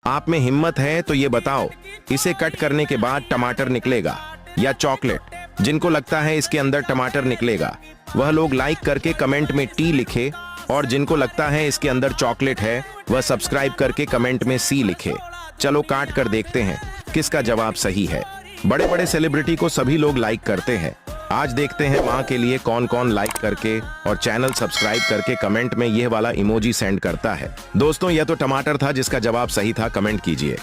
आप में हिम्मत है तो ये बताओ, इसे कट करने के बाद टमाटर निकलेगा या चॉकलेट? जिनको लगता है इसके अंदर टमाटर निकलेगा वह लोग लाइक करके कमेंट में टी लिखे, और जिनको लगता है इसके अंदर चॉकलेट है वह सब्सक्राइब करके कमेंट में सी लिखे। चलो काट कर देखते हैं किसका जवाब सही है। बड़े बड़े सेलिब्रिटी को सभी लोग लाइक करते हैं। आज देखते हैं माँ के लिए कौन कौन लाइक करके और चैनल सब्सक्राइब करके कमेंट में यह वाला इमोजी सेंड करता है। दोस्तों यह तो टमाटर था जिसका जवाब सही था, कमेंट कीजिए।